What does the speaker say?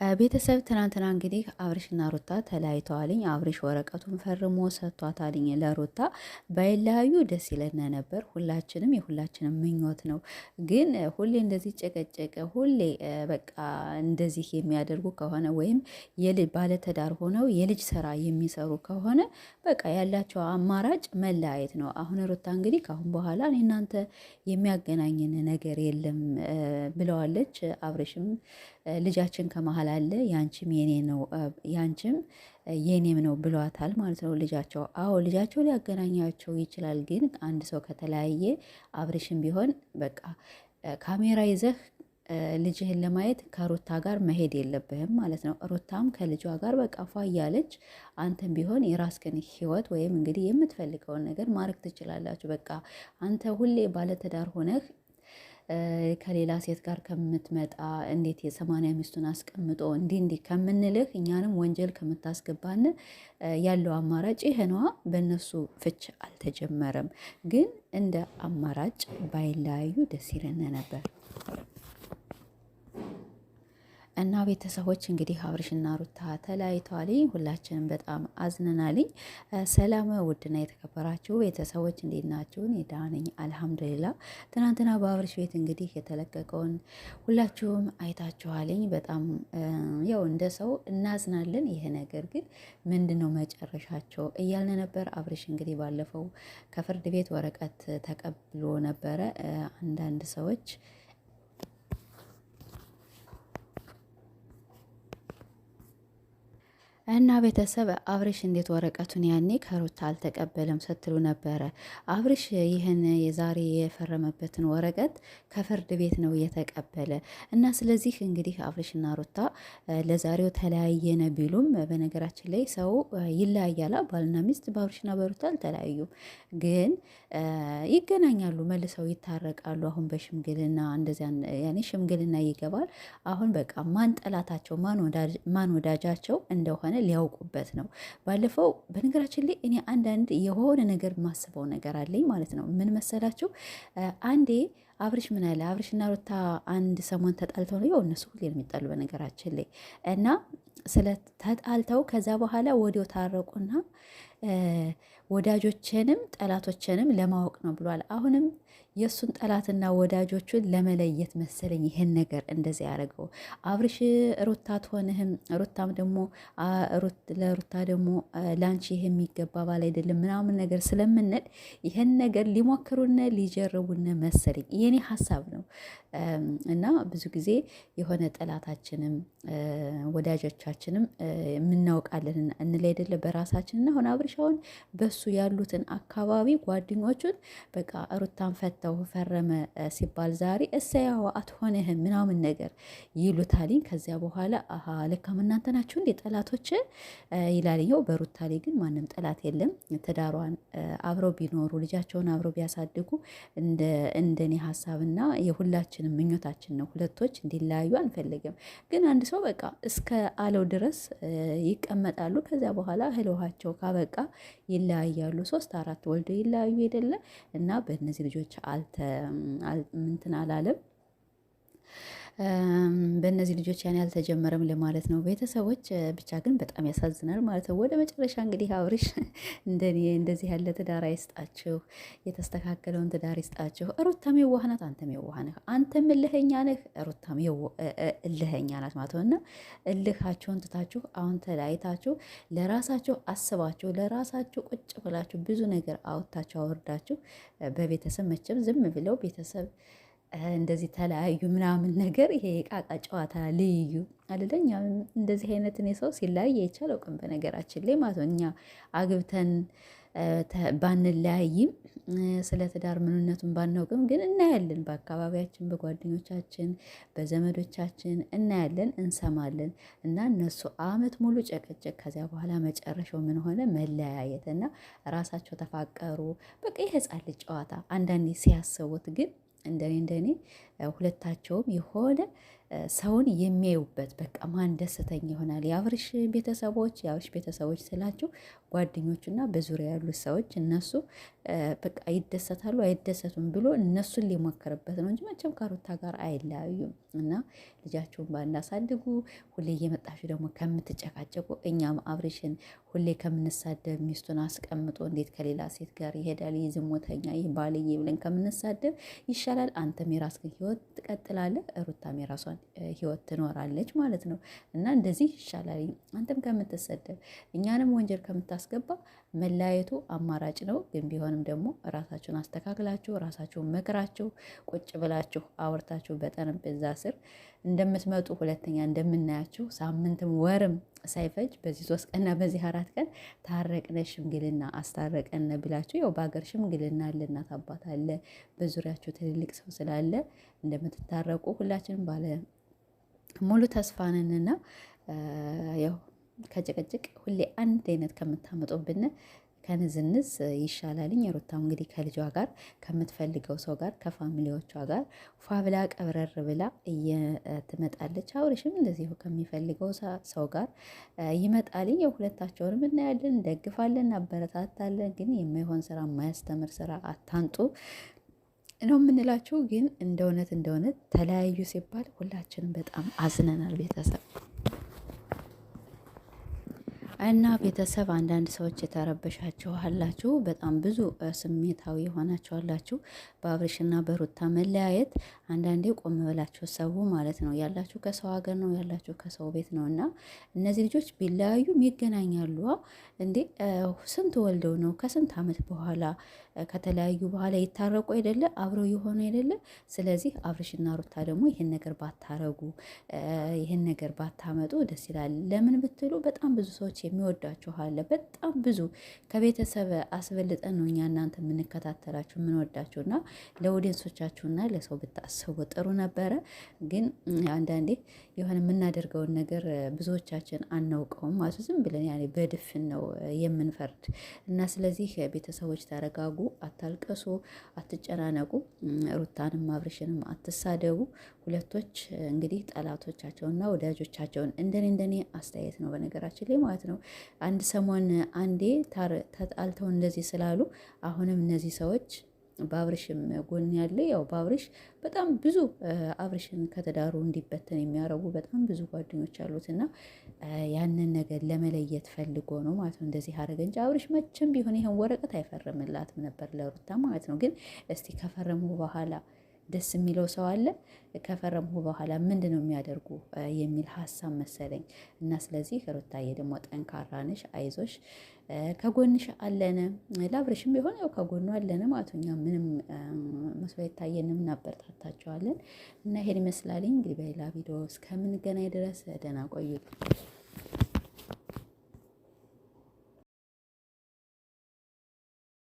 ቤተሰብ ትናንትና እንግዲህ አብርሽና ሩታ ተለያይተዋልኝ። አብርሽ ወረቀቱን ፈርሞ ሰጥቷታልኝ ለሩታ። ባይለያዩ ደስ ይለና ነበር። ሁላችንም የሁላችንም ምኞት ነው። ግን ሁሌ እንደዚህ ጨቀጨቀ ሁሌ በቃ እንደዚህ የሚያደርጉ ከሆነ ወይም ባለትዳር ሆነው የልጅ ስራ የሚሰሩ ከሆነ በቃ ያላቸው አማራጭ መለያየት ነው። አሁን ሩታ እንግዲህ ከአሁን በኋላ እኔ እናንተ የሚያገናኝን ነገር የለም ብለዋለች። አብርሽም ልጃችን ከመሀል አለ ያንቺም የኔ ነው ያንቺም የኔም ነው ብሏታል ማለት ነው። ልጃቸው አዎ ልጃቸው ሊያገናኛቸው ይችላል። ግን አንድ ሰው ከተለያየ አብርሽም ቢሆን በቃ ካሜራ ይዘህ ልጅህን ለማየት ከሩታ ጋር መሄድ የለብህም ማለት ነው። ሩታም ከልጇ ጋር በቃ ፏ እያለች አንተም ቢሆን የራስህን ህይወት ወይም እንግዲህ የምትፈልገውን ነገር ማድረግ ትችላላችሁ። በቃ አንተ ሁሌ ባለትዳር ሆነህ ከሌላ ሴት ጋር ከምትመጣ እንዴት የሰማንያ ሚስቱን አስቀምጦ እንዲህ ከምንልህ እኛንም ወንጀል ከምታስገባን ያለው አማራጭ ይሄ ነዋ። በእነሱ ፍች አልተጀመረም። ግን እንደ አማራጭ ባይለያዩ ደስ ይለን ነበር። እና ቤተሰቦች እንግዲህ አብርሽና ሩታ ተለያይተዋልኝ። ሁላችንም በጣም አዝነናልኝ። ሰላም ውድና የተከበራችሁ ቤተሰቦች እንዴት ናችሁ? እኔ ደህና ነኝ አልሐምዱሊላ። ትናንትና በአብርሽ ቤት እንግዲህ የተለቀቀውን ሁላችሁም አይታችኋልኝ። በጣም ያው እንደ ሰው እናዝናለን። ይሄ ነገር ግን ምንድን ነው መጨረሻቸው እያልን ነበር። አብርሽ እንግዲህ ባለፈው ከፍርድ ቤት ወረቀት ተቀብሎ ነበረ። አንዳንድ ሰዎች እና ቤተሰብ አብርሽ እንዴት ወረቀቱን ያኔ ከሩታ አልተቀበለም ስትሉ ነበረ። አብርሽ ይህን የዛሬ የፈረመበትን ወረቀት ከፍርድ ቤት ነው የተቀበለ እና ስለዚህ እንግዲህ አብርሽና ሩታ ለዛሬው ተለያየነ ቢሉም በነገራችን ላይ ሰው ይለያያላ። ባልና ሚስት በአብርሽና በሩታ አልተለያዩም፣ ግን ይገናኛሉ፣ መልሰው ይታረቃሉ። አሁን በሽምግልና እንደዚያ ያኔ ሽምግልና ይገባል። አሁን በቃ ማን ጠላታቸው ማን ወዳጃቸው እንደሆነ ሊያውቁበት ነው። ባለፈው በነገራችን ላይ እኔ አንዳንድ የሆነ ነገር ማስበው ነገር አለኝ ማለት ነው። ምን መሰላችሁ? አንዴ አብርሽ ምን አለ፣ አብርሽና ሩታ አንድ ሰሞን ተጣልተው ነው። ያው እነሱ ሁሌ ነው የሚጣሉ በነገራችን ላይ እና ስለ ተጣልተው ከዛ በኋላ ወዲያው ታረቁና ወዳጆችንም ጠላቶችንም ለማወቅ ነው ብሏል። አሁንም የእሱን ጠላትና ወዳጆቹን ለመለየት መሰለኝ ይህን ነገር እንደዚያ ያደረገው። አብርሽ ሩታ አትሆንህም፣ ሩታም ደግሞ ለሩታ ደግሞ ላንቺ ይህ የሚገባ ባል አይደለም ምናምን ነገር ስለምንል ይህን ነገር ሊሞክሩን ሊጀርቡን መሰለኝ የኔ ሀሳብ ነው። እና ብዙ ጊዜ የሆነ ጠላታችንም ወዳጆቻችንም የምናውቃለን እንል አይደለ በራሳችን እና አሁን አብርሽ አሁን በሱ ያሉትን አካባቢ ጓደኞቹን በቃ ሩታን ፈተው ፈረመ ሲባል ዛሬ እሰያው አትሆንህም ምናምን ነገር ይሉታልኝ። ከዚያ በኋላ አሀ ለካም እናንተ ናችሁ እንዴ ጠላቶች ይላልኛው። በሩታ ላይ ግን ማንም ጠላት የለም። ትዳሯን አብረው ቢኖሩ ልጃቸውን አብረው ቢያሳድጉ እንደኔ ሀሳብና የሁላችንም ምኞታችን ነው። ሁለቶች እንዲለያዩ አንፈልግም። ግን አንድ ሰው በቃ እስከ አለው ድረስ ይቀመጣሉ። ከዚያ በኋላ እህል ውሃቸው ካበቃ ይለያያሉ። 3 4 ወልደው ይለያዩ አይደለ? እና በእነዚህ ልጆች ምንትን አላለም። በእነዚህ ልጆች ያን ያልተጀመረም ለማለት ነው ቤተሰቦች። ብቻ ግን በጣም ያሳዝናል ማለት ነው። ወደ መጨረሻ እንግዲህ አብርሽ እንደኔ እንደዚህ ያለ ትዳር አይስጣችሁ፣ የተስተካከለውን ትዳር ይስጣችሁ። ሩታም የዋህ ናት፣ አንተም የዋህ ነህ። አንተም እልኸኛ ነህ፣ ሩታም እልኸኛ ናት ማለት ነው። እና እልካችሁን ትታችሁ አሁን ተለያይታችሁ ለራሳችሁ አስባችሁ ለራሳችሁ ቁጭ ብላችሁ ብዙ ነገር አውጥታችሁ አወርዳችሁ በቤተሰብ መቼም ዝም ብለው ቤተሰብ እንደዚህ ተለያዩ ምናምን ነገር ይሄ የቃቃ ጨዋታ ልዩ አይደለኛ። እንደዚህ አይነት እኔ ሰው ሲለያይ አይቻል አውቅም በነገራችን ላይ ማለት ነው። እኛ አግብተን ባንለያይም ስለ ትዳር ምንነቱን ባናውቅም ግን እናያለን፣ በአካባቢያችን፣ በጓደኞቻችን፣ በዘመዶቻችን እናያለን፣ እንሰማለን። እና እነሱ አመት ሙሉ ጨቀጨቅ፣ ከዚያ በኋላ መጨረሻው ምን ሆነ? መለያየት እና ራሳቸው ተፋቀሩ። በቃ የህፃን ልጅ ጨዋታ አንዳንዴ ሲያስቡት ግን እንደኔ ሁለታቸውም የሆነ ሰውን የሚያዩበት በቃ ማን ደስተኛ ይሆናል። የአብርሽ ቤተሰቦች ስላችሁ ጓደኞቹና በዙሪያ ያሉት ሰዎች እነሱ በቃ ይደሰታሉ አይደሰቱም ብሎ እነሱን ሊሞክርበት ነው እንጂ መቼም ከሩታ ጋር አይለያዩም። እና ልጃችሁን ባናሳድጉ ሁሌ እየመጣችሁ ደግሞ ከምትጨቃጨቁ እኛም አብርሽን ሁሌ ከምንሳደብ ሚስቱን አስቀምጦ እንዴት ከሌላ ሴት ጋር ይሄዳል፣ ይህ ዝሙተኛ፣ ይህ ባልዬ ብለን ከምንሳደብ ይሻላል። አንተም የራስህን ህይወት ትቀጥላለህ፣ ሩታም የራሷን ህይወት ትኖራለች ማለት ነው። እና እንደዚህ ይሻላል። አንተም ከምትሰደብ እኛንም ወንጀል ከምታስገባ መለያየቱ አማራጭ ነው። ግን ቢሆንም ደግሞ ራሳችሁን አስተካክላችሁ ራሳችሁን መክራችሁ ቁጭ ብላችሁ አውርታችሁ በጠረጴዛ ስር እንደምትመጡ ሁለተኛ እንደምናያችሁ ሳምንትም ወርም ሳይፈጅ በዚህ 3 ቀንና በዚህ 4 ቀን ታረቅነ ሽምግልና አስታረቀን ብላችሁ ያው በሀገር ሽምግልና አለ፣ እናት አባት አለ፣ በዙሪያችሁ ትልልቅ ሰው ስላለ እንደምትታረቁ ሁላችንም ባለ ሙሉ ተስፋ ነንና ያው ከጭቅጭቅ ሁሌ አንድ አይነት ከምታመጡብን ከንዝንዝ ይሻላልኝ። የሩታም እንግዲህ ከልጇ ጋር ከምትፈልገው ሰው ጋር ከፋሚሊዎቿ ጋር ፏብላ ቀብረር ብላ ትመጣለች። አብርሽም እንደዚሁ ከሚፈልገው ሰው ጋር ይመጣልኝ። የሁለታቸውንም እናያለን፣ እንደግፋለን፣ እናበረታታለን። ግን የማይሆን ስራ የማያስተምር ስራ አታንጡ ነው የምንላችሁ። ግን እንደ እውነት ተለያዩ ሲባል ሁላችንም በጣም አዝነናል ቤተሰብ እና ቤተሰብ አንዳንድ ሰዎች የተረበሻችሁ አላችሁ፣ በጣም ብዙ ስሜታዊ የሆናችሁ አላችሁ። በአብርሽና በሩታ መለያየት አንዳንዴ ቆም ብላችሁ ሰው ማለት ነው። ያላችሁ ከሰው ሀገር ነው፣ ያላችሁ ከሰው ቤት ነው። እና እነዚህ ልጆች ቢለያዩም ይገናኛሉ እንዴ? ስንት ወልደው ነው ከስንት ዓመት በኋላ ከተለያዩ በኋላ ይታረቁ አይደለ? አብረው የሆኑ አይደለ? ስለዚህ አብርሽና ሩታ ደግሞ ይህን ነገር ባታረጉ፣ ይህን ነገር ባታመጡ ደስ ይላል። ለምን ብትሉ በጣም ብዙ ሰዎች የሚወዳችኋለ፣ በጣም ብዙ ከቤተሰብ አስበልጠን ነው እኛ እናንተ የምንከታተላችሁ የምንወዳችሁ። እና ለኦዲየንሶቻችሁና ለሰው ብታስቡ ጥሩ ነበረ። ግን አንዳንዴ የሆነ የምናደርገውን ነገር ብዙዎቻችን አናውቀውም ማለት ዝም ብለን ያኔ በድፍን ነው የምንፈርድ። እና ስለዚህ ቤተሰቦች ተረጋጉ፣ አታልቀሱ፣ አትጨናነቁ፣ ሩታንም አብርሽንም አትሳደቡ። ሁለቶች እንግዲህ ጠላቶቻቸውና ወዳጆቻቸውን እንደኔ አስተያየት ነው በነገራችን ላይ ማለት ነው። አንድ ሰሞን አንዴ ተጣልተው እንደዚህ ስላሉ አሁንም እነዚህ ሰዎች በአብርሽም ጎን ያለ ያው በአብርሽ በጣም ብዙ አብርሽን ከተዳሩ እንዲበተን የሚያረጉ በጣም ብዙ ጓደኞች አሉት እና ያንን ነገር ለመለየት ፈልጎ ነው ማለት ነው እንደዚህ አደረገ እንጂ አብርሽ መቼም ቢሆን ይሄን ወረቀት አይፈርምላትም ነበር ለሩታ ማለት ነው። ግን እስቲ ከፈረሙ በኋላ ደስ የሚለው ሰው አለ። ከፈረሙ በኋላ ምንድን ነው የሚያደርጉ የሚል ሀሳብ መሰለኝ። እና ስለዚህ ሩታዬ ደግሞ ጠንካራ ነሽ፣ አይዞሽ፣ ከጎንሽ አለነ። ለአብርሽም ቢሆን ያው ከጎኑ አለነ ማለት እኛ ምንም መስሎ አይታየንም፣ እናበረታታቸዋለን። እና ይሄን ይመስላልኝ እንግዲህ በሌላ ቪዲዮ እስከምንገናኝ ድረስ ደህና ቆዩ።